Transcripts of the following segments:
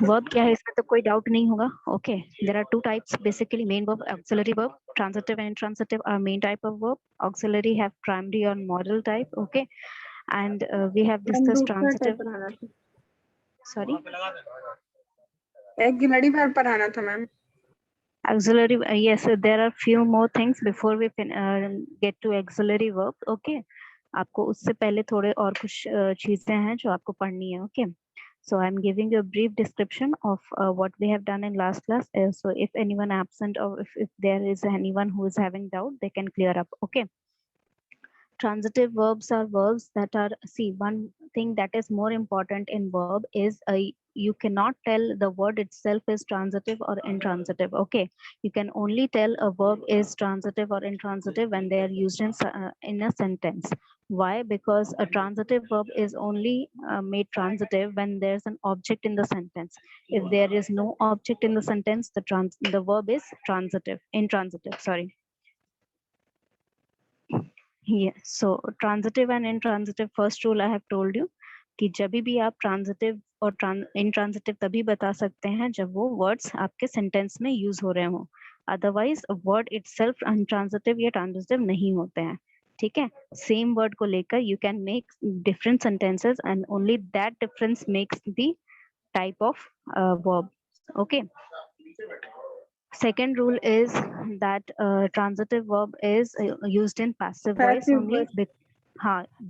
Verb क्या है इसमें तो कोई डाउट नहीं होगा. Okay, there are two types basically, main verb, auxiliary verb. Transitive and intransitive are main type of verb. Auxiliary have primary or modal type. Okay, and we have ma'am discussed दूसरा type transitive. पढ़ाना था, Sorry, auxiliary verb पढ़ाना था ma'am. auxiliary. Yes, there are few more things before we get to auxiliary verb. Okay, आपको उससे पहले थोड़े और कुछ चीजें हैं जो आपको पढ़नी है. Okay, so I'm giving you a brief description of what we have done in last class. So if anyone absent or if there is anyone who is having doubt, they can clear up. Okay. Transitive verbs are verbs that are, see, one thing that is more important in verb is you cannot tell the word itself is transitive or intransitive. Okay, you can only tell a verb is transitive or intransitive when they are used in a sentence. Why? Because a transitive verb is only made transitive when there's an object in the sentence. If there is no object in the sentence, the verb is transitive, intransitive, sorry. Yeah, so transitive and intransitive, first rule I have told you कि जब भी आप transitive और intransitive तभी बता सकते हैं जब वो words आपके sentence में use हो रहे हो. Otherwise word itself intransitive या transitive नहीं होते हैं. ठीक है, same word को लेकर you can make different sentences and only that difference makes the type of verb. Okay. Second rule is that transitive verb is used in passive voice passive only.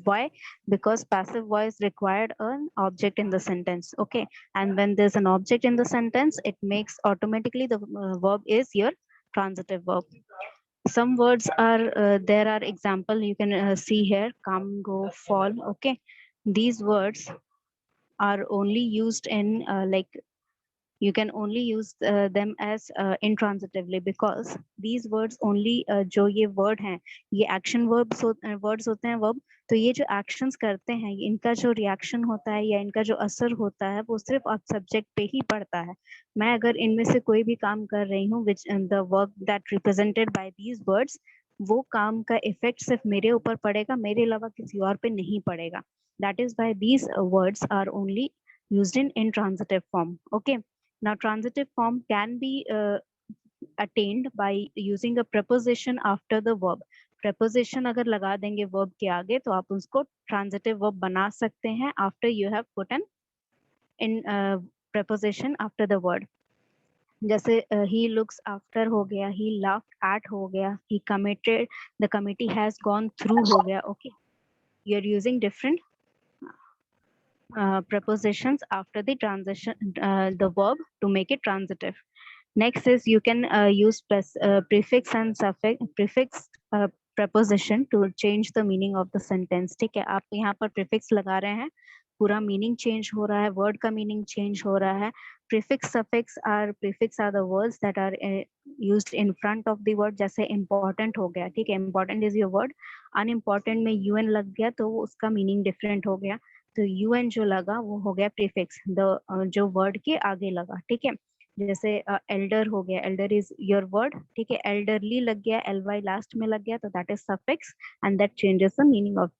Why? Because passive voice required an object in the sentence. Okay, and when there's an object in the sentence, it makes automatically the verb is your transitive verb. Some words are there are example you can see here: come, go, fall. Okay, these words are only used in like you can only use them as intransitively because these words only जो ये word हैं ये action verbs words होते हैं verb. तो ये जो actions करते हैं इनका जो reaction होता है या इनका जो असर होता है वो सिर्फ आप subject पे ही पड़ता है. मैं अगर इनमें से कोई भी काम कर रही हूँ which the work that represented by these words, वो काम का effect सिर्फ मेरे ऊपर पड़ेगा, मेरे अलावा किसी और पे नहीं पड़ेगा. That is why these words are only used in intransitive form. Okay. Now, transitive form can be attained by using a preposition after the verb. Preposition अगर लगा देंगे verb के आगे तो आप उसको transitive verb बना सकते हैं after you have put an in preposition after the word. जैसे he looks after हो गया, he laughed at हो गया, he committed, the committee has gone through हो गया. Okay, you are using different prepositions after the transition, the verb to make it transitive. Next is you can use prefix and suffix, prefix preposition to change the meaning of the sentence. ठीक है, आप यहाँ पर prefix लगा रहे हैं, पूरा meaning change हो रहा है, word का meaning change हो रहा है. Prefix are the words that are used in front of the word. जैसे important हो गया, ठीक है, important is your word, unimportant में un लग गया तो उसका meaning different हो गया. तो un जो लगा वो हो गया prefix, जो word के आगे लगा. ठीक है, जैसे एल्डर हो गया, एल्डर इज योर वर्ड. ठीक है, एल्डरली लग गया, ly लास्ट में लग गया तो that is suffix and that changes the meaning of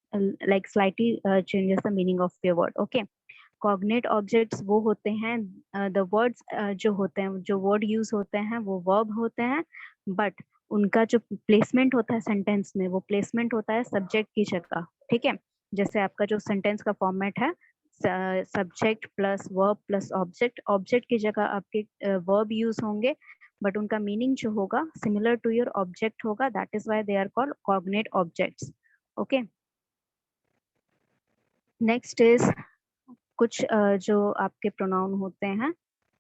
like slightly changes the meaning of your word. Okay, cognate objects वो होते हैं द वर्ड्स जो होते हैं, जो वर्ड यूज होते हैं वो वर्ब होते हैं, बट उनका जो प्लेसमेंट होता है सेंटेंस में वो प्लेसमेंट होता है सब्जेक्ट की जगह. ठीक है, जैसे आपका जो सेंटेंस का फॉर्मेट है subject plus verb plus object, object की जगह आपके वर्ब यूज होंगे बट उनका मीनिंग जो होगा सिमिलर टू योर ऑब्जेक्ट होगा. That is why they are called cognate objects. Okay, next is कुछ जो आपके प्रोनाउन होते हैं,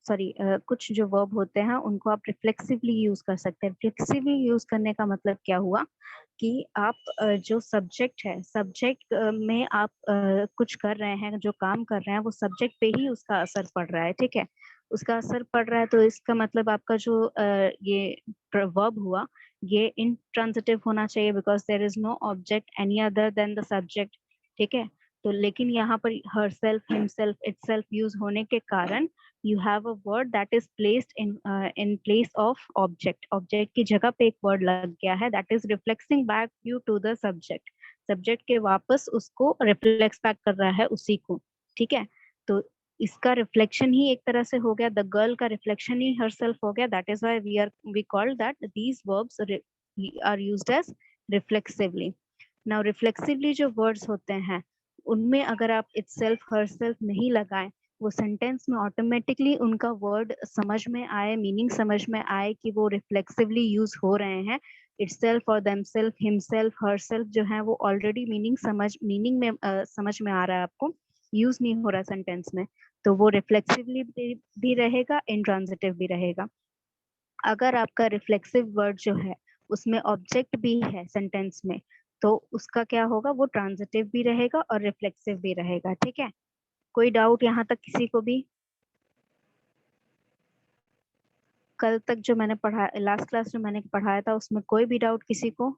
सॉरी कुछ जो वर्ब होते हैं उनको आप रिफ्लेक्सिवली यूज कर सकते हैं. रिफ्लेक्सिवली यूज करने का मतलब क्या हुआ कि आप जो सब्जेक्ट है, सब्जेक्ट में आप कुछ कर रहे हैं, जो काम कर रहे हैं वो सब्जेक्ट पे ही उसका असर पड़ रहा है. ठीक है, उसका असर पड़ रहा है तो इसका मतलब आपका जो ये वर्ब हुआ ये इंट्रांजिटिव होना चाहिए because there is no object any other than the subject. ठीक है, तो लेकिन यहाँ पर herself, himself, itself use होने के कारण you have a word that is placed in place of object. Object की जगह पे एक word लग गया है, that is reflecting back you to the subject. Subject के वापस उसको reflects back कर रहा है उसी को. ठीक है, तो इसका रिफ्लेक्शन ही एक तरह से हो गया, द गर्ल का रिफ्लेक्शन ही हरसेल्फ हो गया, that is why we call that these verbs are used as reflexively. Now reflexively जो वर्ड्स होते हैं उनमें अगर आप इटसेल्फ हरसेल्फ नहीं लगाएं, वो सेंटेंस में ऑटोमेटिकली उनका वर्ड समझ में आए, मीनिंग समझ में आए कि वो रिफ्लेक्सिवली यूज हो रहे हैं। इटसेल्फ और देमसेल्फ, हिमसेल्फ, हरसेल्फ जो है वो ऑलरेडी मीनिंग में समझ में आ रहा है आपको, यूज नहीं हो रहा सेंटेंस में, तो वो रिफ्लेक्सिवली भी रहेगा, इंट्रांजिटिव भी रहेगा। अगर आपका रिफ्लेक्सिव वर्ड जो है उसमें ऑब्जेक्ट भी है सेंटेंस में, तो उसका क्या होगा, वो ट्रांजिटिव भी रहेगा और रिफ्लेक्सिव भी रहेगा। ठीक है, कोई डाउट यहाँ तक किसी को भी? कल तक जो मैंने पढ़ा, लास्ट क्लास जो मैंने पढ़ाया था उसमें कोई भी डाउट किसी को?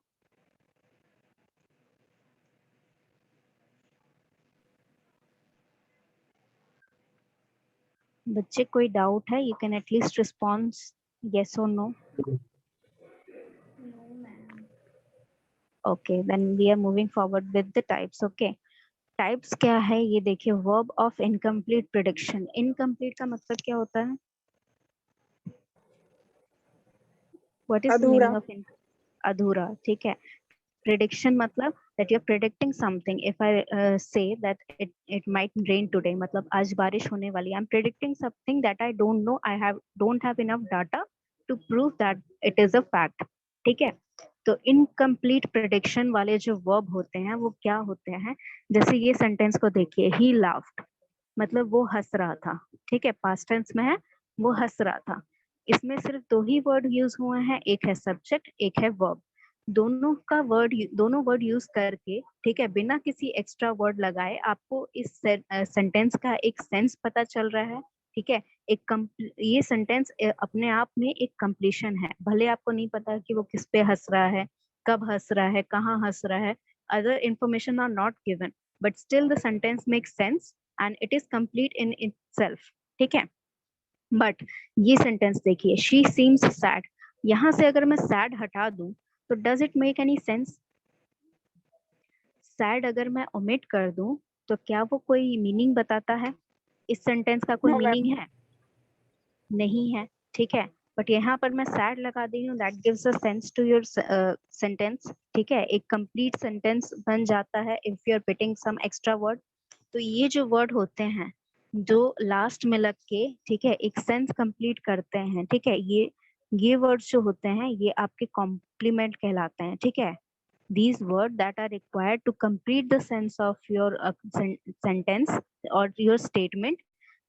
बच्चे कोई डाउट है? You can at least response yes or no. Okay, then we are moving forward with the types. Okay, types क्या है ये देखिए, verb of incomplete prediction. Incomplete का मतलब क्या होता है? What is the meaning of अधूरा? ठीक है, प्रिडिक्शन मतलब that you're predicting something. if I say that it might rain today, मतलब आज बारिश होने वाली है, I'm predicting something that I don't know, I don't have enough data to prove that it is a fact. ठीक है, तो incomplete prediction वाले जो वर्ब होते हैं वो क्या होते हैं, जैसे ये सेंटेंस को देखिए, he laughed, मतलब वो हंस रहा था। ठीक है, पास्ट टेंस में है, वो हंस रहा था। इसमें सिर्फ दो ही वर्ड यूज हुए हैं, एक है सब्जेक्ट, एक है वर्ब। दोनों वर्ड यूज करके, ठीक है, बिना किसी एक्स्ट्रा वर्ड लगाए आपको इस सेंटेंस का एक सेंस पता चल रहा है। ठीक है, ये सेंटेंस अपने आप में एक कंप्लीशन है, भले आपको नहीं पता कि वो किस पे हंस रहा है, कब हंस रहा है, कहाँ हंस रहा है, other information are not given, but still the sentence makes sense and it is complete in itself. ठीक है, बट ये सेंटेंस देखिए, शी सीम्स सैड, यहाँ से अगर मैं सैड हटा दूं तो does it make any sense? Sad अगर मैं ओमिट कर दूं तो क्या वो कोई मीनिंग बताता है? इस सेंटेंस का कोई मीनिंग है? नहीं है। ठीक है, बट यहाँ पर मैं सैड लगा दी हूँ, that gives a sense to your sentence. ठीक है, एक कंप्लीट सेंटेंस बन जाता है if you are putting some extra word. तो ये जो वर्ड होते हैं जो लास्ट में लग के, ठीक है, एक सेंस कंप्लीट करते हैं, ठीक है, ये वर्ड्स जो होते हैं ये आपके कॉम्प्लीमेंट कहलाते हैं। ठीक है, these words that are required to complete the sense of your sentence or your statement,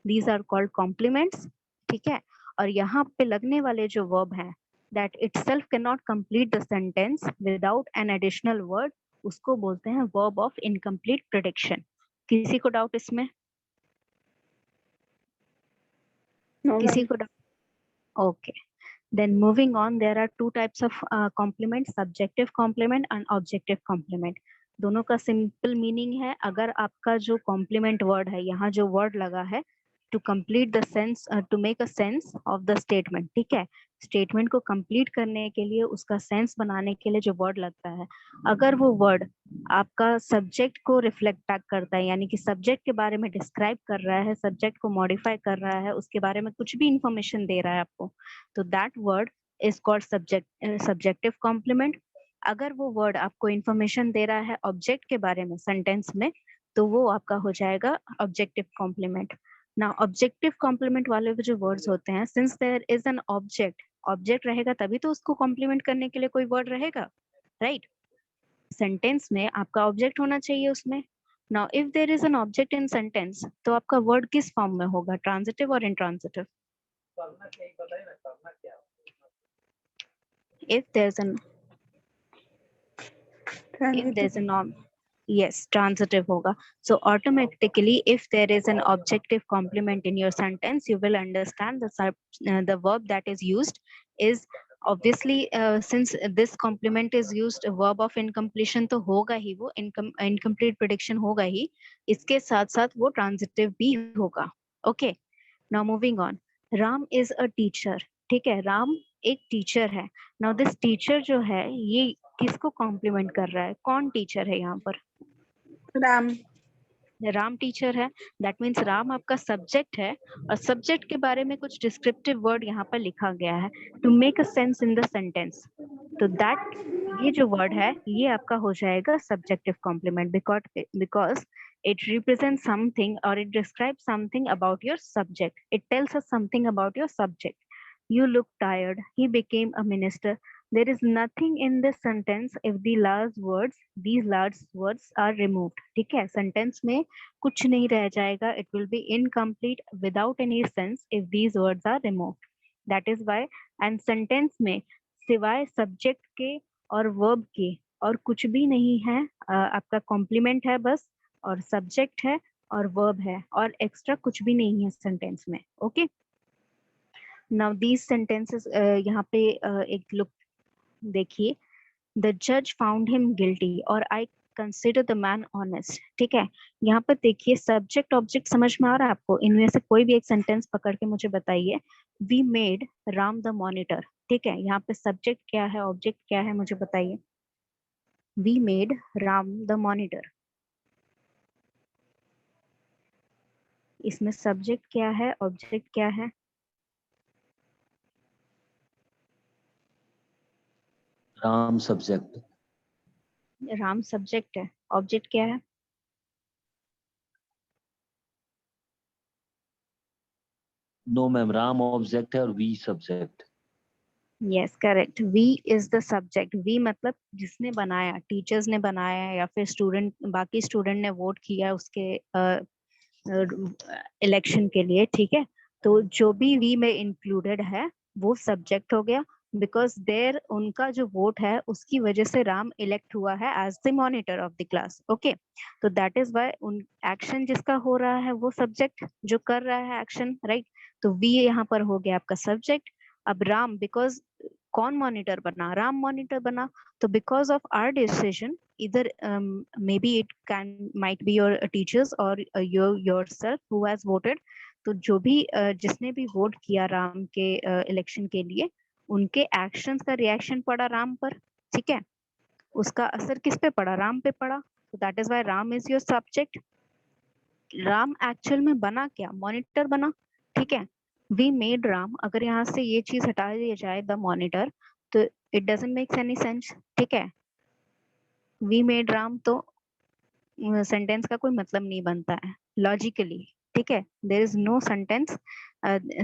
these are called complements। ठीक है, और यहाँ पे लगने वाले जो verb हैं that itself cannot complete the sentence without an additional word, उसको बोलते हैं verb of incomplete prediction। किसी को डाउट इसमें? किसी को doubt? Okay, then moving on, there are two types of complement, subjective complement and objective complement। दोनों का सिंपल मीनिंग है, अगर आपका जो कॉम्प्लीमेंट वर्ड है, यहाँ जो वर्ड लगा है to complete the sense, to make a sense of the statement. ठीक है, स्टेटमेंट को कंप्लीट करने के लिए, उसका सेंस बनाने के लिए जो वर्ड लगता है, अगर वो वर्ड आपका सब्जेक्ट को रिफ्लेक्ट बैक करता है, यानी कि सब्जेक्ट के बारे में डिस्क्राइब कर रहा है, सब्जेक्ट को मॉडिफाई कर रहा है, उसके बारे में कुछ भी इंफॉर्मेशन दे रहा है आपको, तो that word is called subjective complement. अगर वो वर्ड आपको इंफॉर्मेशन दे रहा है ऑब्जेक्ट के बारे में सेंटेंस में, तो वो आपका हो जाएगा ऑब्जेक्टिव कॉम्प्लीमेंट। ना ऑब्जेक्टिव कॉम्प्लीमेंट वाले जो वर्ड्स होते हैं, since there is an object रहेगा तभी तो उसको कॉम्प्लीमेंट करने के लिए कोई वर्ड रहेगा, राइट? सेंटेंस में आपका ऑब्जेक्ट होना चाहिए उसमें। Now if there is an object in sentence, तो आपका वर्ड किस फॉर्म में होगा, ट्रांजिटिव और intransitive? if there's an yes, transitive hoga, so automatically if there is an objective complement in your sentence, you will understand the verb that is used is obviously since this complement is used, a verb of incompletion तो होगा ही, वो incomplete prediction होगा ही, इसके साथ साथ वो transitive भी होगा। okay, now moving on, Ram is a teacher। ठीक है, राम एक टीचर है। नाउ दिस टीचर जो है ये किसको कॉम्प्लीमेंट कर रहा है, कौन टीचर है यहाँ पर? राम। राम टीचर है, दैट मीन्स राम आपका सब्जेक्ट है, और सब्जेक्ट के बारे में कुछ डिस्क्रिप्टिव वर्ड यहाँ पर लिखा गया है to make a sense in the sentence. तो दैट ये जो वर्ड है ये आपका हो जाएगा subjective complement, because it represents something or it describes something about your subject. It tells us something about your subject. You look tired. He became a minister. There is nothing in this sentence if these last words are removed. ठीक है, sentence में कुछ नहीं रह जाएगा. It will be incomplete without any sense if these words are removed. That is why, and sentence में सिवाय subject के और verb के और कुछ भी नहीं है. आपका complement है बस, और सब्जेक्ट है और वर्ब है, और एक्स्ट्रा कुछ भी नहीं है सेंटेंस में. ओके, नाउ दीज सेंटेंसेस यहाँ पे एक लुक देखिए. द जज फाउंड हिम गिल्टी और I consider the man honest. ठीक है, यहाँ पर देखिए सब्जेक्ट ऑब्जेक्ट समझ में आ रहा है आपको? इनमें से कोई भी एक सेंटेंस पकड़ के मुझे बताइए. We made Ram the monitor. ठीक है, यहाँ पे सब्जेक्ट क्या है, ऑब्जेक्ट क्या है, मुझे बताइए. We made Ram the monitor. इसमें सब्जेक्ट क्या है, ऑब्जेक्ट क्या है? राम सब्जेक्ट. राम सब्जेक्ट है, ऑब्जेक्ट क्या है? नो मैम, राम ऑब्जेक्ट है और we subject. Yes correct, we is the subject. We मतलब जिसने बनाया, टीचर्स ने बनाया या फिर स्टूडेंट, बाकी स्टूडेंट ने वोट किया उसके इलेक्शन के लिए. ठीक है, तो जो भी वी में इंक्लूडेड है वो सब्जेक्ट हो गया, बिकॉज देयर उनका जो वोट है उसकी वजह से राम इलेक्ट हुआ है as the monitor of the class. Okay, तो दैट इज व्हाई उन एक्शन जिसका हो रहा है वो सब्जेक्ट जो कर रहा है एक्शन, राइट. तो वी यहाँ पर हो गया आपका सब्जेक्ट. अब राम, बिकॉज कौन मॉनिटर बना? राम मॉनिटर बना. तो because of our decision, either maybe it might be your teachers or yourself who has voted. तो जो भी जिसने भी वोट किया राम के इलेक्शन के लिए, उनके एक्शंस का रिएक्शन पड़ा राम पर. ठीक है, उसका असर किस पे पड़ा? राम पे पड़ा. तो that is why Ram is your subject. Ram actual में बना क्या? मॉनिटर बना. ठीक है, वी मेड राम, अगर यहाँ से ये चीज हटा दिया जाए द मॉनिटर, तो it doesn't make any sense. ठीक है, वी मेड राम तो सेंटेंस का कोई मतलब नहीं बनता है लॉजिकली. ठीक है, there is no sentence,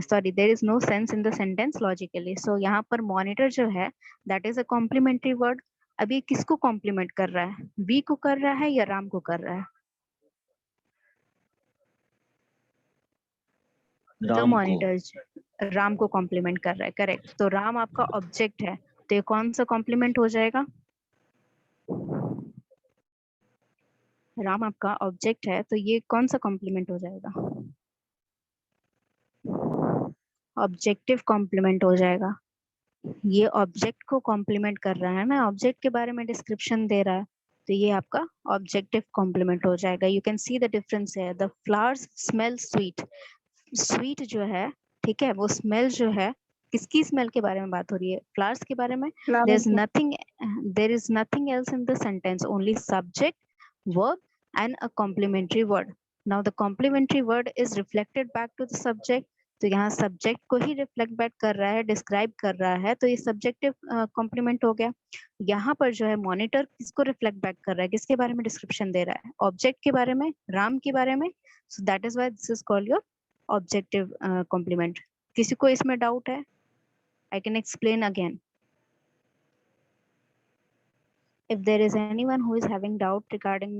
sorry, there is no sense in the sentence logically. So यहाँ पर मॉनिटर जो है that is a complementary word. अभी किसको कॉम्प्लीमेंट कर रहा है? वी को कर रहा है या राम को कर रहा है? द मॉनिटर राम को कॉम्प्लीमेंट कर रहा है, करेक्ट. तो राम आपका ऑब्जेक्ट है, तो ये कौन सा कॉम्प्लीमेंट हो जाएगा? राम आपका ऑब्जेक्ट है, तो ये कौन सा कॉम्प्लीमेंट हो जाएगा? ऑब्जेक्टिव कॉम्प्लीमेंट हो जाएगा. ये ऑब्जेक्ट को कॉम्प्लीमेंट कर रहा है ना, ऑब्जेक्ट के बारे में डिस्क्रिप्शन दे रहा है, तो ये आपका ऑब्जेक्टिव कॉम्प्लीमेंट हो जाएगा. You can see the difference है. The flowers smell sweet. Sweet जो है, ठीक है, वो स्मेल जो है, किसकी स्मेल के बारे में बात हो रही है? फ्लावर्स के बारे में. There is nothing else in the sentence, only subject, verb and a complementary word. Now the complementary word is reflected back to the subject. तो यहाँ सब्जेक्ट को ही रिफ्लेक्ट बैक कर रहा है, डिस्क्राइब कर रहा है, तो ये सब्जेक्टिव कॉम्प्लीमेंट हो गया. यहाँ पर जो है मॉनिटर किसको रिफ्लेक्ट बैक कर रहा है, किसके बारे में डिस्क्रिप्शन दे रहा है? ऑब्जेक्ट के बारे में, राम के बारे में. So that is why this is called your objective complement. किसी को इसमें डाउट है? I can explain again. If there is anyone who is having doubt regarding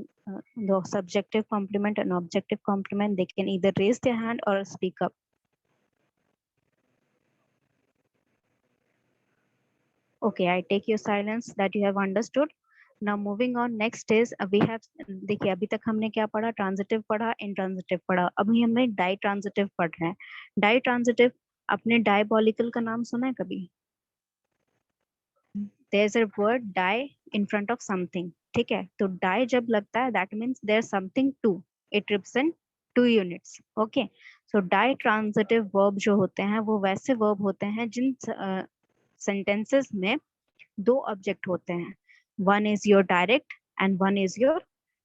the subjective complement and objective complement, they can either raise their hand or speak up. Okay, I take your silence that you have understood. Now moving on, next is we have, देखिए अभी तक हमने क्या पढ़ा? Transitive पढ़ा, intransitive पढ़ा. अभी हमने डाई ट्रांजिटिव पढ़ रहे हैं. डाई ट्रांजिटिव, आपने डायबॉलिकल का नाम सुना है कभी? There's a word die in front of something. ठीक है, तो die जब लगता है that means there's something to, it represents 2 units. Okay, so die transitive verb जो होते हैं वो वैसे verb होते हैं जिन sentences में 2 object होते हैं. One is your direct and one is your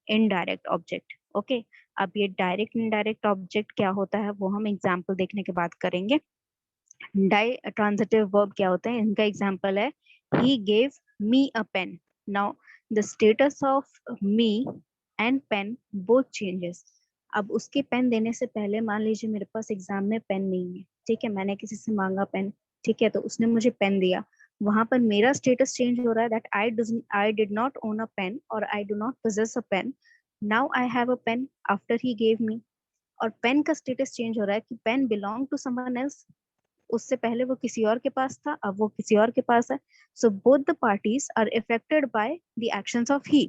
indirect object. Okay, अब ये डायरेक्ट इनडायरेक्ट ऑब्जेक्ट क्या होता है वो हम एग्जाम्पल देखने के बाद करेंगे। डाई ट्रांजिटिव वर्ब क्या होते हैं, इनका एग्जाम्पल है he gave me a pen. Now the status of me and pen both changes. अब उसके पेन देने से पहले मान लीजिए मेरे पास एग्जाम में पेन नहीं है, ठीक है, मैंने किसी से मांगा पेन, ठीक है, तो उसने मुझे पेन दिया, वहां पर मेरा स्टेटस चेंज हो रहा है that I did not own a pen और I do not possess a pen, now I have a pen after he gave me. और पेन का स्टेटस चेंज हो रहा है कि pen belong to someone else, उससे पहले वो किसी और के पास था, अब वो किसी और के पास है। So both the parties are affected by the actions of he,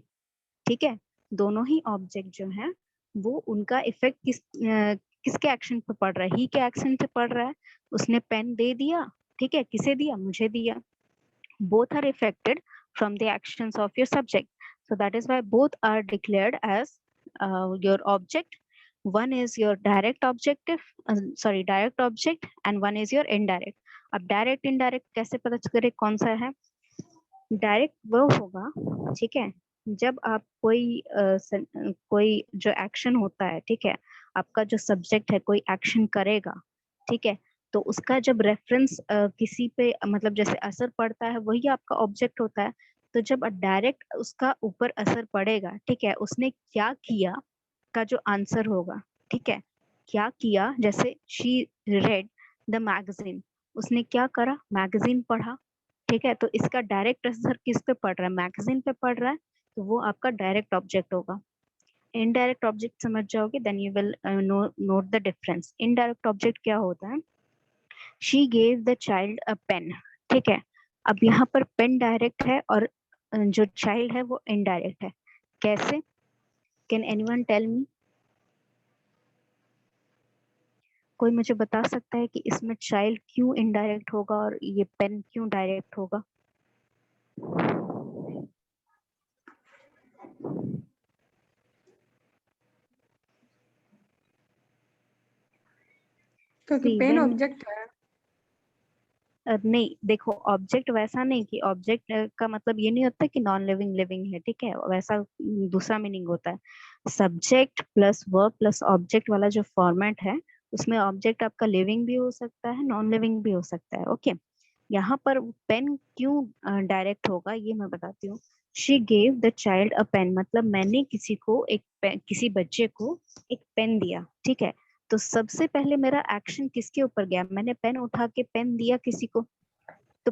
ठीक है, दोनों ही ऑब्जेक्ट जो है वो उनका इफेक्ट किसके एक्शन पे पड़ रहा है, ही के एक्शन पे पड़ रहा है। उसने पेन दे दिया, ठीक है, किसे दिया, मुझे दिया। Both are affected from the actions of your subject, so that is why both are declared as your object. One is your direct objective, direct object, and one is your indirect. अब direct indirect कैसे पता करे कौन सा है? Direct वो होगा, ठीक है, जब आप कोई जो एक्शन होता है, ठीक है, आपका जो सब्जेक्ट है कोई एक्शन करेगा, ठीक है, तो उसका जब रेफरेंस किसी पे मतलब जैसे असर पड़ता है वही आपका ऑब्जेक्ट होता है। तो जब डायरेक्ट उसका ऊपर असर पड़ेगा, ठीक है, उसने क्या किया का जो आंसर होगा, ठीक है, क्या किया, जैसे शी रेड द मैगजीन, उसने क्या करा, मैगजीन पढ़ा, ठीक है, तो इसका डायरेक्ट असर किस पे पड़ रहा है, मैगजीन पे पड़ रहा है, तो वो आपका डायरेक्ट ऑब्जेक्ट होगा। इनडायरेक्ट ऑब्जेक्ट समझ जाओगे then you will note the difference. Indirect object क्या होता है, she gave the child a pen, ठीक है, अब यहाँ पर पेन डायरेक्ट है और जो चाइल्ड है वो इनडायरेक्ट है। कैसे, कैन एनीवन टेल मी? कोई मुझे बता सकता है कि इसमें चाइल्ड क्यों इनडायरेक्ट होगा और ये पेन क्यों डायरेक्ट होगा? क्योंकि पेन ऑब्जेक्ट है। नहीं देखो, ऑब्जेक्ट वैसा नहीं कि ऑब्जेक्ट का मतलब ये नहीं होता कि नॉन लिविंग लिविंग है, ठीक है, वैसा दूसरा मीनिंग होता है। Subject plus verb plus object वाला जो फॉर्मेट है उसमें ऑब्जेक्ट आपका लिविंग भी हो सकता है, नॉन लिविंग भी हो सकता है। ओके, यहाँ पर पेन क्यों डायरेक्ट होगा ये मैं बताती हूँ। She gave the child a pen, मतलब मैंने किसी को किसी बच्चे को एक पेन दिया, ठीक है, तो सबसे पहले मेरा एक्शन किसके ऊपर गया, मैंने पेन उठा के पेन दिया किसी को, तो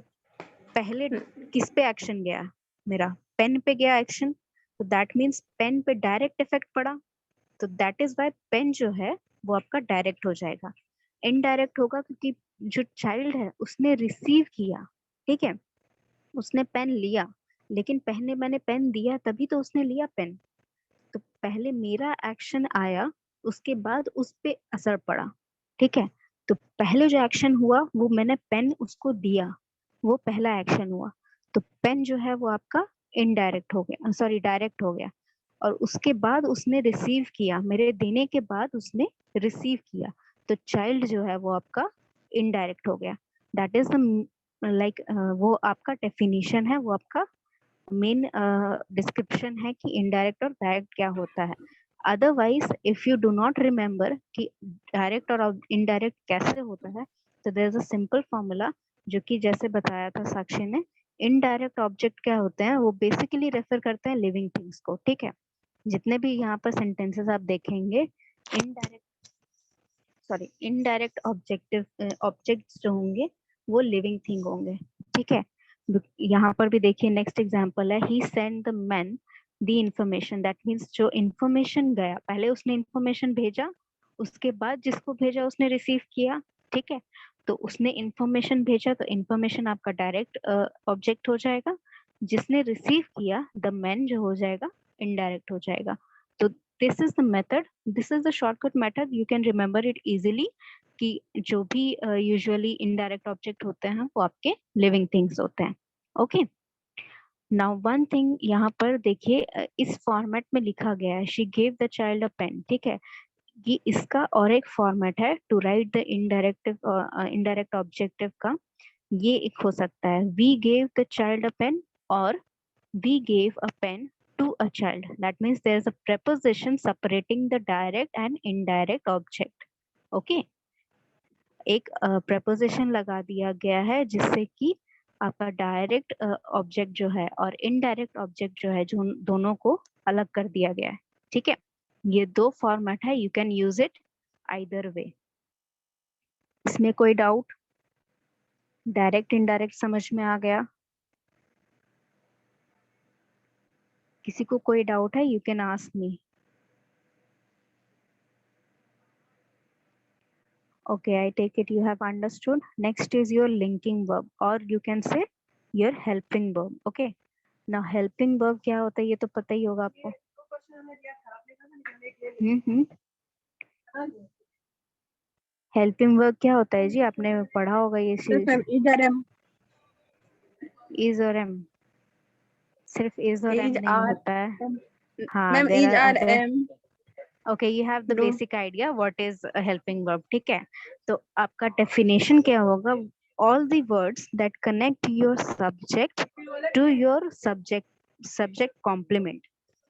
पहले किस पे एक्शन गया, मेरा पेन पे गया एक्शन, तो दैट मीन्स पेन पे डायरेक्ट इफेक्ट पड़ा, तो दैट इज वाई पेन जो है वो आपका डायरेक्ट हो जाएगा। इनडायरेक्ट होगा क्योंकि जो चाइल्ड है उसने रिसीव किया, ठीक है, उसने पेन लिया, लेकिन पहले मैंने पेन दिया तभी तो उसने लिया पेन, तो पहले मेरा एक्शन आया, उसके बाद उस पे असर पड़ा, ठीक है, तो पहले जो एक्शन हुआ वो मैंने पेन उसको दिया, वो पहला एक्शन हुआ, तो पेन जो है वो आपका इनडायरेक्ट हो गया, सॉरी डायरेक्ट हो गया, और उसके बाद उसने रिसीव किया, मेरे देने के बाद उसने रिसीव किया, तो चाइल्ड जो है वो आपका इनडायरेक्ट हो गया। दैट इज द लाइक वो आपका डेफिनेशन है, वो आपका मेन डिस्क्रिप्शन है कि इनडायरेक्ट और डायरेक्ट क्या होता है। Otherwise if you do not remember कि डायरेक्ट और इनडायरेक्ट कैसे होता है, तो there is a simple formula जो कि जैसे बताया था साक्षी ने। इनडायरेक्ट ऑब्जेक्ट क्या होते हैं, वो बेसिकली रेफर करते हैं लिविंग थिंग्स को, ठीक है, जितने भी यहाँ पर सेंटेंसेस आप देखेंगे इनडायरेक्ट ऑब्जेक्ट्स जो होंगे वो लिविंग थिंग होंगे, ठीक है। यहाँ पर भी देखिए नेक्स्ट एग्जांपल है, he send the man the information, that means जो इंफॉर्मेशन गया, पहले उसने इंफॉर्मेशन भेजा, उसके बाद जिसको भेजा उसने रिसीव किया, ठीक है, तो उसने इंफॉर्मेशन भेजा तो इंफॉर्मेशन आपका डायरेक्ट ऑब्जेक्ट हो जाएगा, जिसने रिसीव किया द मैन जो हो जाएगा इनडायरेक्ट हो जाएगा। तो this is the method, this is the shortcut method, you can remember it easily कि जो भी यूजुअली इनडायरेक्ट ऑब्जेक्ट होते हैं वो आपके लिविंग थिंग्स होते हैं। ओके, नाउ वन थिंग यहाँ पर देखिए इस फॉर्मेट में लिखा गया है she gave the child a pen, ठीक है, ये इसका और एक फॉर्मेट है to write the indirect objective का, ये एक हो सकता है we gave the child a pen और we gave a pen to a child. That means there is a preposition separating the direct and indirect object. Okay, एक preposition लगा दिया गया है जिससे कि आपका डायरेक्ट ऑब्जेक्ट जो है और इनडायरेक्ट ऑब्जेक्ट जो है, जो दोनों को अलग कर दिया गया है. ठीक है, ये दो फॉर्मेट है, you can use it either way. इसमें कोई डाउट? डायरेक्ट इनडायरेक्ट समझ में आ गया? किसी को कोई डाउट है? You can ask me. Okay, I take it you have understood. Next is your linking verb, or you can say your helping verb. Okay, now helping verb क्या होता है ये तो पता ही होगा आपको. हेल्पिंग वर्ब क्या होता है जी? आपने पढ़ा होगा ये चीज. इज और एम. सिर्फ इज और एम नहीं होता है. हाँ, there are other. Okay, you have the basic idea what is a helping verb. ठीक है, तो आपका definition क्या होगा? All the words that connect your subject to your subject complement.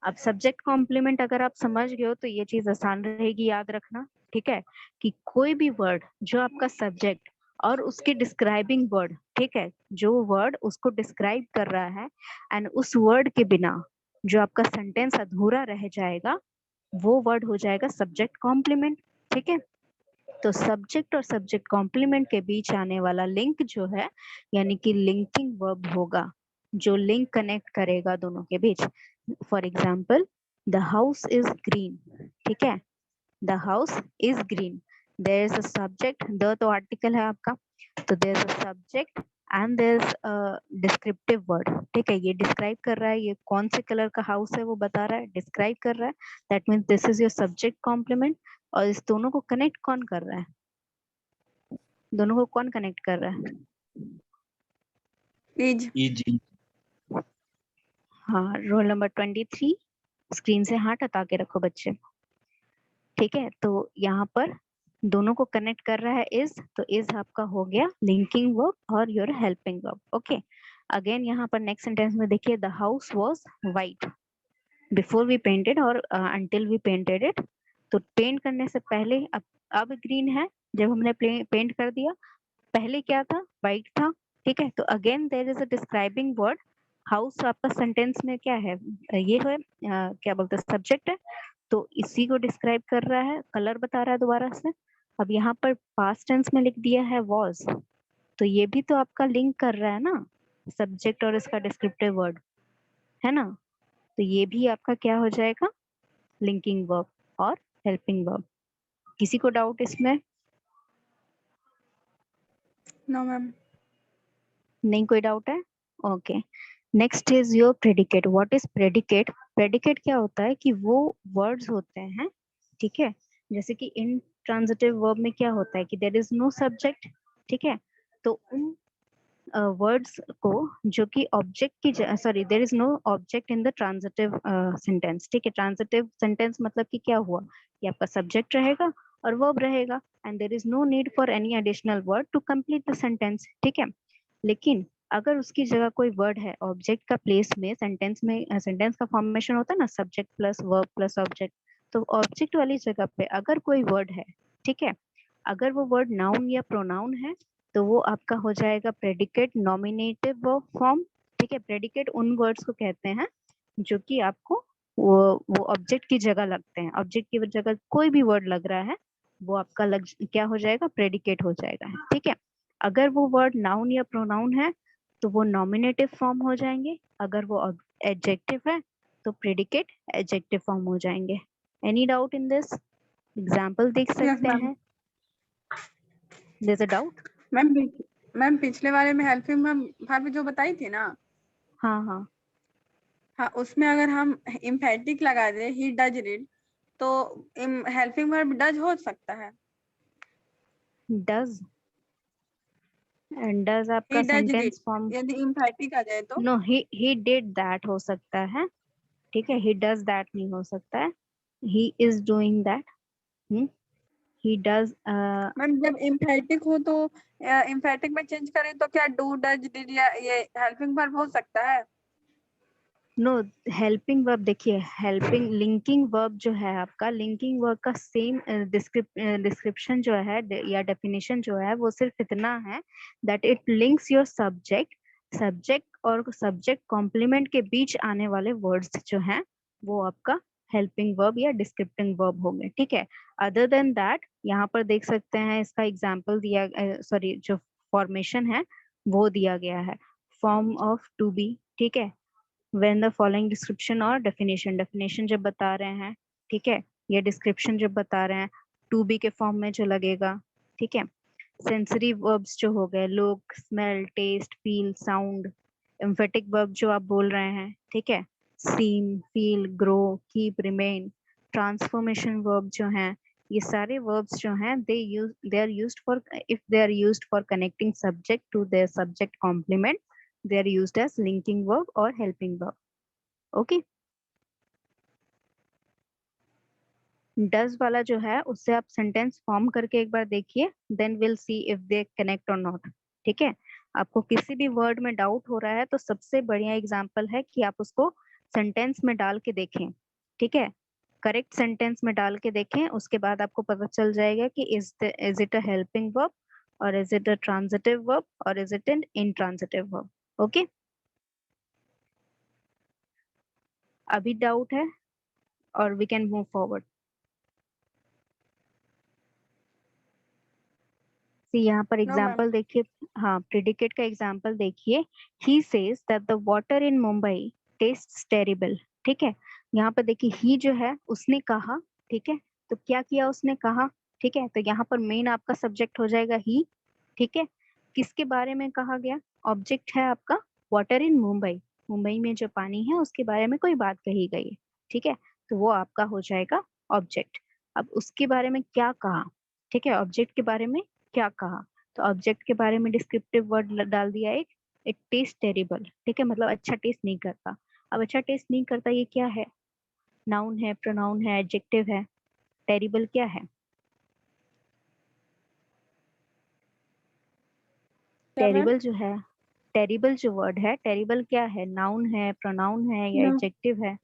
अब subject complement अगर आप समझ गए हो तो ये चीज आसान रहेगी याद रखना. ठीक है, कि कोई भी word जो आपका subject और उसके describing word, ठीक है, जो word उसको describe कर रहा है, and उस word के बिना जो आपका sentence अधूरा रह जाएगा, वो वर्ड हो जाएगा सब्जेक्ट कॉम्प्लीमेंट. ठीक है, तो सब्जेक्ट और सब्जेक्ट कॉम्प्लीमेंट के बीच आने वाला लिंक जो है, यानी कि लिंकिंग वर्ब होगा, जो लिंक कनेक्ट करेगा दोनों के बीच. For example, the house is green. ठीक है, the house is green. There is a subject, the तो आर्टिकल है आपका, तो there is a subject and there is a descriptive word. ठीक है, ये डिस्क्राइब कर रहा है ये कौन से कलर का हाउस है, वो बता रहा है, डिस्क्राइब कर रहा है. That means this is your subject complement. और इस दोनों को कनेक्ट कौन कर रहा है? दोनों को कौन कनेक्ट कर रहा है? इज. हाँ, रोल नंबर 23. स्क्रीन से हाथ हटा के रखो बच्चे. ठीक है, तो यहाँ पर दोनों को कनेक्ट कर रहा है इज, तो इज आपका हो गया लिंकिंग वर्ब और your helping verb. Okay, again यहाँ पर नेक्स्ट सेंटेंस में देखिए, the house was white before we painted और अंटिल वी पेंटेड इट. तो पेंट करने से पहले अब ग्रीन है, जब हमने पेंट कर दिया. पहले क्या था? वाइट था. ठीक है, तो again there is a describing word. House आपका सेंटेंस में क्या है? ये है क्या बोलते हैं, सब्जेक्ट है, तो इसी को डिस्क्राइब कर रहा है, कलर बता रहा है दोबारा से. अब यहाँ पर पास्ट टेंस में लिख दिया है वाज, तो ये भी तो आपका लिंक कर रहा है ना, सब्जेक्ट और इसका डिस्क्रिप्टिव वर्ड, है ना. तो ये भी आपका क्या हो जाएगा? लिंकिंग वर्ब और हेल्पिंग वर्ब. किसी को डाउट इसमें? No ma'am. नहीं कोई डाउट है? Okay, next is your predicate. What is predicate? Predicate क्या होता है कि वो वर्ड्स होते हैं, ठीक है, जैसे कि इन ट्रांजिटिव वर्ब में क्या होता है कि देयर इज नो सब्जेक्ट. ठीक है, तो उन वर्ड्स को जो कि ऑब्जेक्ट की, sorry, there is no object in the transitive sentence. ठीक है, ट्रांजिटिव सेंटेंस मतलब कि क्या हुआ कि आपका सब्जेक्ट रहेगा और वर्ब रहेगा, and there is no need for any additional word to complete the sentence. ठीक है, लेकिन अगर उसकी जगह कोई वर्ड है ऑब्जेक्ट का प्लेस में, सेंटेंस का फॉर्मेशन होता है ना, subject plus verb plus object, तो ऑब्जेक्ट वाली जगह पे अगर कोई वर्ड है, ठीक है, अगर वो वर्ड नाउन या प्रोनाउन है, तो वो आपका हो जाएगा प्रेडिकेट नॉमिनेटिव वर्ब फॉर्म. ठीक है, प्रेडिकेट उन वर्ड्स को कहते हैं जो कि आपको वो ऑब्जेक्ट की जगह लगते हैं. ऑब्जेक्ट की जगह कोई भी वर्ड लग रहा है, वो आपका क्या हो जाएगा? प्रेडिकेट हो जाएगा. ठीक है, अगर वो वर्ड नाउन या प्रोनाउन है तो वो नॉमिनेटिव फॉर्म हो जाएंगे. अगर वो एडजेक्टिव है तो प्रेडिकेट एडजेक्टिव फॉर्म हो जाएंगे. Any doubt in this? Example देख सकते हैं. There is a doubt? Ma'am पिछले वाले में हेल्पिंग वर्ब जो बताई थी ना, हाँ हाँ हाँ, उसमें अगर हम एम्फेटिक लगा दे, ही डज रीड, तो हेल्पिंग वर्ब डज हो सकता है. डज एंड डज आपका सेंटेंस फॉर्म, यदि एम्फेटिक आ जाए तो नो, ही डिड दैट हो सकता है. ठीक है, ही डज दैट नहीं हो सकता है. He is doing that. He does. Ma'am जब एम्फेटिक हो तो एम्फेटिक में चेंज करें तो क्या डू डज डिड या ये हेल्पिंग वर्ब हो सकता है? नो, हेल्पिंग वर्ब देखिए, हेल्पिंग लिंकिंग वर्ब जो है आपका, लिंकिंग वर्ब का सेम डिस्क्रिप्शन जो है या डेफिनेशन जो है वो सिर्फ इतना है that it links your subject और सब्जेक्ट कॉम्प्लीमेंट के बीच आने वाले वर्ड्स जो हैं वो आपका हेल्पिंग वर्ब या डिस्क्रिप्टिंग वर्ब हो गए, ठीक है। अदर देन दैट यहाँ पर देख सकते हैं इसका एग्जाम्पल दिया, सॉरी जो फॉर्मेशन है वो दिया गया है, फॉर्म ऑफ टू बी, ठीक है। when the following description और definition जब बता रहे हैं, ठीक है, ये description जब बता रहे हैं to be के फॉर्म में जो लगेगा, ठीक है। सेंसरी वर्ब्स जो हो गए, look, smell, taste, feel, sound, emphatic verb जो आप बोल रहे हैं, ठीक है, seem, feel, grow, keep, remain, transformation verb जो हैं, ये सारे verbs जो हैं they are used for, if they are used for connecting subject to their subject complement, they are used as linking verb or helping verb. Okay. Does वाला जो है उससे आप सेंटेंस फॉर्म करके एक बार देखिए, then will see if they connect और नॉट, ठीक है। आपको किसी भी वर्ड में डाउट हो रहा है तो सबसे बढ़िया एग्जांपल है कि आप उसको सेंटेंस में डाल के देखें, ठीक है, करेक्ट सेंटेंस में डाल के देखें, उसके बाद आपको पता चल जाएगा कि is it a helping verb और is it a transitive verb और is it an intransitive verb. Okay, अभी डाउट है और वी कैन मूव फॉरवर्ड। यहाँ पर एग्जाम्पल देखिए, हाँ प्रेडिकेट का एग्जाम्पल देखिए, he says that the water in Mumbai tests terrible, ठीक है। यहाँ पर देखिए ही जो है उसने कहा, ठीक है, तो क्या किया उसने कहा, ठीक है, तो यहाँ पर मेन आपका सब्जेक्ट हो जाएगा ही, ठीक है। किसके बारे में कहा गया, ऑब्जेक्ट है आपका वाटर इन मुंबई, मुंबई में जो पानी है उसके बारे में कोई बात कही गई है, ठीक है, तो वो आपका हो जाएगा ऑब्जेक्ट। अब उसके बारे में क्या कहा, ठीक है, ऑब्जेक्ट के बारे में क्या कहा, तो ऑब्जेक्ट के बारे में डिस्क्रिप्टिव वर्ड डाल दिया एक, इट टेस्ट टेरिबल, ठीक है, मतलब अच्छा टेस्ट नहीं करता। अब अच्छा टेस्ट नहीं करता ये क्या है, नाउन है, प्रोनाउन है, एडजेक्टिव है, टेरिबल क्या है, टेरिबल जो है, टेरिबल जो वर्ड है, टेरिबल क्या है, नाउन है, प्रोनाउन है या एडजेक्टिव है।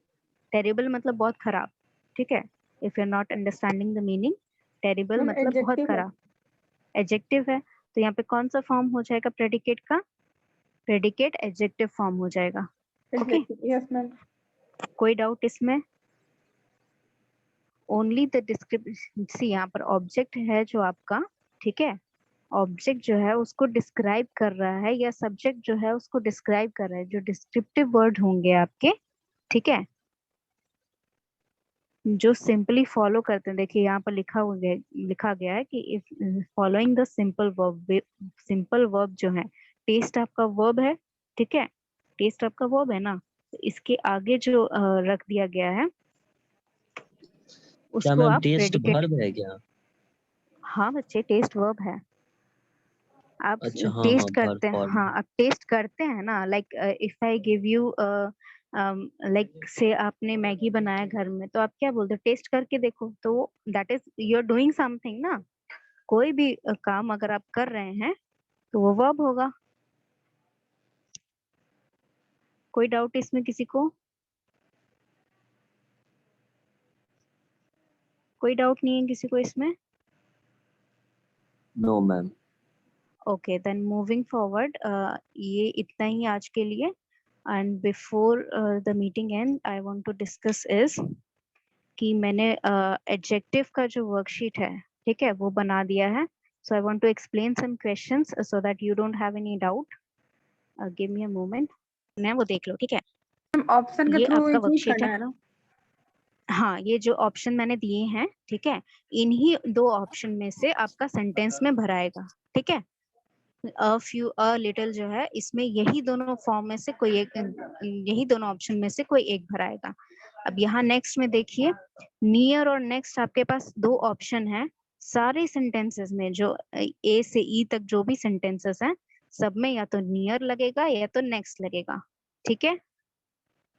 टेरिबल मतलब बहुत खराब, ठीक है, if you are not understanding the meaning, terrible मतलब बहुत खराब, एडजेक्टिव है, तो यहाँ पे कौन सा फॉर्म हो जाएगा प्रेडिकेट का, प्रेडिकेट एडजेक्टिव फॉर्म हो जाएगा। Okay, yes ma'am. कोई डाउट इसमें, ओनली द डिस्क्रिप्शन, सी यहाँ पर ऑब्जेक्ट है जो आपका, ठीक है, ऑब्जेक्ट जो है उसको डिस्क्राइब कर रहा है या सब्जेक्ट जो है उसको डिस्क्राइब कर रहा है, जो डिस्क्रिप्टिव वर्ड होंगे आपके, ठीक है, जो सिंपली फॉलो करते हैं, देखिए यहाँ पर लिखा गया है कि if following the simple verb जो है, टेस्ट आपका वर्ब है, ठीक है, टेस्ट आपका वर्ब है ना, तो इसके आगे जो रख दिया गया है क्या उसको मैम आप टेस्ट प्रेडिकेट, वर्ब है क्या? हाँ बच्चे टेस्ट वर्ब है, आप अच्छा हाँ हाँ, टेस्ट वर्ब करते हैं, फॉर्म। हाँ आप टेस्ट करते हैं ना, like if I give you like से आपने मैगी बनाया घर में, तो आप क्या बोलते हो, टेस्ट करके देखो, तो that is you are doing something ना, कोई भी काम अगर आप कर रहे हैं तो वो वर्ब होगा। कोई डाउट इसमें किसी को, कोई डाउट नहीं है किसी को इसमें? No ma'am. Okay then moving forward, ये इतना ही आज के लिए, and before the meeting and I want to discuss is कि मैंने एडजेक्टिव का जो वर्कशीट है, ठीक है, वो बना दिया है, so I want to explain some questions so that you don't have any doubt, give me a moment, मैं वो देख लो, ठीक है, ऑप्शन के ये थ्रू आपका चूज वर्कशीट करना है, है ना? हाँ ये जो ऑप्शन मैंने दिए हैं, ठीक है, इन्हीं दो ऑप्शन में से आपका सेंटेंस में भराएगा, ठीक है, अ फ्यू अ लिटिल जो है इसमें यही दोनों फॉर्म में से कोई एक, यही दोनों ऑप्शन में से कोई एक भराएगा। अब यहाँ नेक्स्ट में देखिए, नियर और नेक्स्ट आपके पास दो ऑप्शन है, सारे सेंटेंसेस में जो ए से ई तक जो भी सेंटेंसेस हैं सब में या तो नियर लगेगा या तो नेक्स्ट लगेगा, ठीक है।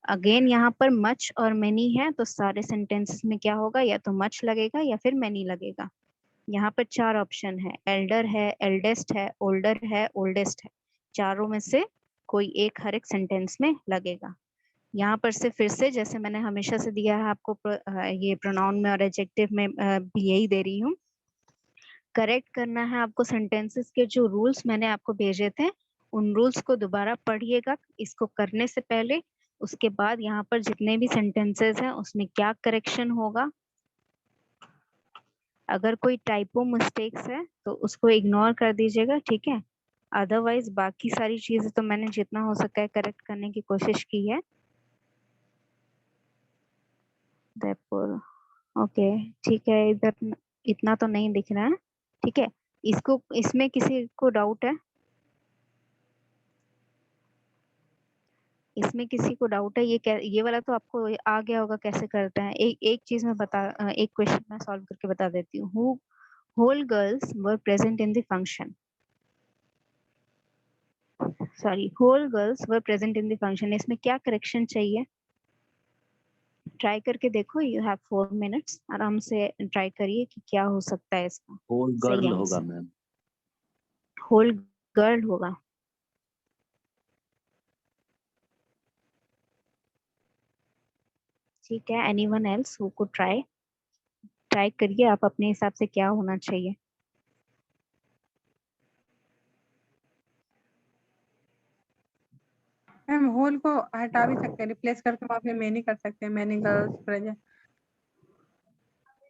अगेन यहाँ पर मच और मेनी है, तो सारे सेंटेंसेस में क्या होगा, या तो मच लगेगा या फिर मेनी लगेगा। यहाँ पर चार ऑप्शन है, एल्डर है, एल्डेस्ट है, ओल्डर है, ओल्डेस्ट है, चारों में से कोई एक हर एक सेंटेंस में लगेगा। यहाँ पर से फिर से जैसे मैंने हमेशा से दिया है आपको ये प्रोनाउन में और एडजेक्टिव में भी यही दे रही हूँ। करेक्ट करना है आपको सेंटेंसेस के जो रूल्स मैंने आपको भेजे थे, उन रूल्स को दोबारा पढ़िएगा इसको करने से पहले। उसके बाद यहाँ पर जितने भी सेंटेंसेस हैं उसमें क्या करेक्शन होगा, अगर कोई टाइपो मिस्टेक्स है तो उसको इग्नोर कर दीजिएगा, ठीक है। अदरवाइज बाकी सारी चीजें तो मैंने जितना हो सका है करेक्ट करने की कोशिश की है। ओके, ठीक है, इधर इतना तो नहीं दिख रहा है, ठीक है। इसको इसमें किसी को डाउट है? इसमें किसी को डाउट है? ये वाला तो आपको आ गया होगा कैसे करते हैं। एक चीज मैं एक क्वेश्चन मैं सॉल्व करके बता देती हूँ। Who whole girls were present in the function, sorry, whole girls were present in the function, इसमें क्या करेक्शन चाहिए? ट्राई करके देखो, यू हैव 4 मिनट्स, आराम से ट्राई करिए कि क्या हो सकता है इसका होल सही गर्ल होगा आंसर। मैम। होल गर्ल होगा, ठीक है। Anyone else who could try? Try करिए आप अपने हिसाब से क्या होना चाहिए। मैम होल को हटा भी सकते हैं, रिप्लेस करके वहाँ पे मैनी कर सकते हैं, मैनी गर्ल्स प्रेजेंट।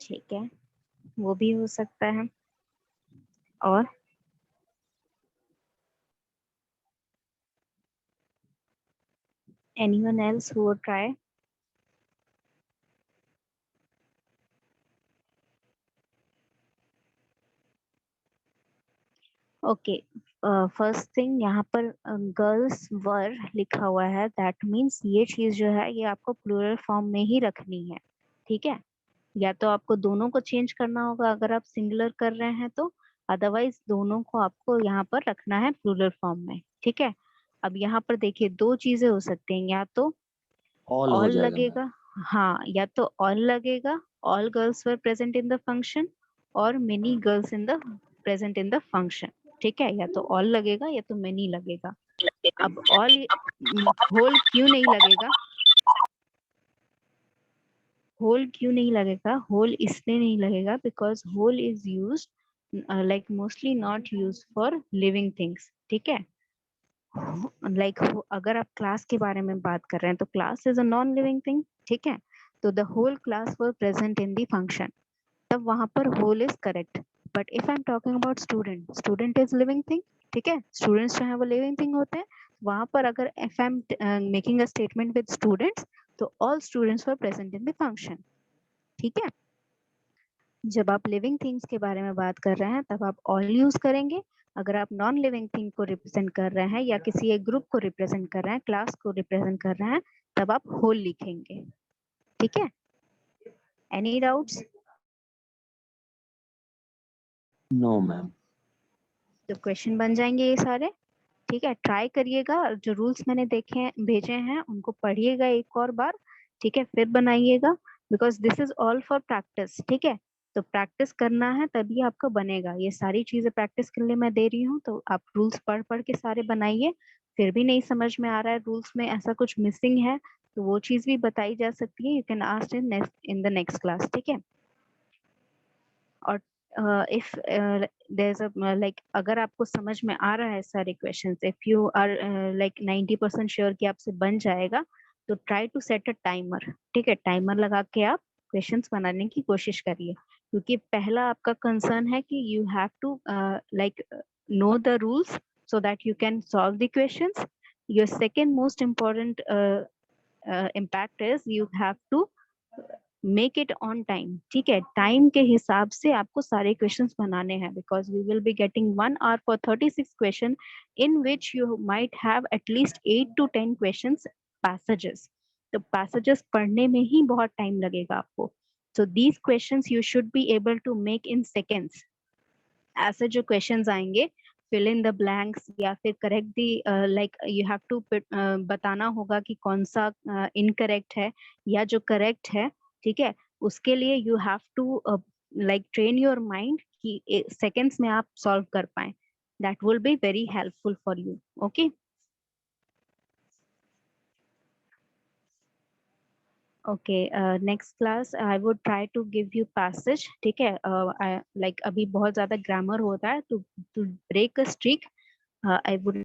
ठीक है, वो भी हो सकता है। और anyone else who would try? Okay, first thing यहाँ पर गर्ल्स वर लिखा हुआ है, दैट मीन्स ये चीज जो है ये आपको प्लूरल फॉर्म में ही रखनी है, ठीक है। या तो आपको दोनों को चेंज करना होगा अगर आप सिंगुलर कर रहे हैं तो, अदरवाइज दोनों को आपको यहाँ पर रखना है प्लूरल फॉर्म में, ठीक है। अब यहाँ पर देखिए दो चीजें हो सकती हैं, या तो ऑल हो ऑल जाएगा मैम। लगेगा, हाँ, या तो ऑल लगेगा, all girls were present in the function, और many girls in the present in the function, ठीक है। या तो ऑल लगेगा या तो मेनी लगेगा। अब ऑल होल क्यों नहीं लगेगा? होल क्यों नहीं लगेगा? होल इसलिए नहीं लगेगा because whole is use like mostly not use for living things, ठीक है। लाइक अगर आप क्लास के बारे में बात कर रहे हैं तो class is a non living thing, ठीक है। तो the whole class were present in the function, तब वहां पर whole is correct. But if I am talking about student, student is living thing, ठीक है। स्टूडेंट्स जो है वो लिविंग थिंग होते हैं। वहां पर अगर if I am making a statement with students, तो all students were present in the function, ठीक है। जब आप लिविंग थिंग्स के बारे में बात कर रहे हैं तब आप ऑल यूज करेंगे। अगर आप नॉन लिविंग थिंग को रिप्रेजेंट कर रहे हैं या किसी एक ग्रुप को रिप्रेजेंट कर रहे हैं, क्लास को रिप्रेजेंट कर रहे हैं, तब आप होल लिखेंगे, ठीक है। Any doubts? No ma'am. तो क्वेश्चन बन जाएंगे ये सारे, ठीक है। ट्राई करिएगा, जो रूल्स मैंने देखे हैं भेजे हैं उनको पढ़िएगा एक और बार, ठीक है, फिर बनाइएगा, because this is all for practice, ठीक है। तो प्रैक्टिस करना है तभी आपका बनेगा। ये सारी चीजें प्रैक्टिस के लिए मैं दे रही हूँ, तो आप रूल्स पढ़ पढ़ के सारे बनाइए। फिर भी नहीं समझ में आ रहा है, रूल्स में ऐसा कुछ मिसिंग है, तो वो चीज भी बताई जा सकती है। You can ask in the next class, ठीक है। और इफ there's a like अगर आपको समझ में आ रहा है सारे questions, if you are like 90% sure कि आपसे बन जाएगा, तो try to set a timer, ठीक है। टाइमर लगा के आप क्वेश्चंस बनाने की कोशिश करिए, क्योंकि पहला आपका कंसर्न है कि you have to like know the rules so that you can solve the questions. Your second most important impact is you have to make it on time, ठीक है। टाइम के हिसाब से आपको सारे क्वेश्चंस बनाने हैं, because we will be getting 1 hour for 36 question, in which you might have at least 8 to 10 questions passages. तो पैसेजेस पढ़ने में ही बहुत टाइम लगेगा आपको। So these questions you should be able to make in seconds. ऐसे जो क्वेश्चंस आएंगे, फिल इन द ब्लैंक्स या फिर correct the, like you have to बताना होगा कि कौन सा इनकरेक्ट है या जो करेक्ट है, ठीक है। उसके लिए you have to like train your mind कि सेकेंड्स में आप सॉल्व कर पाए। That will be very helpful for you, okay. Okay, next class I would try to give you passage. ठीक है, like अभी बहुत ज़्यादा grammar होता है, to break a streak, I would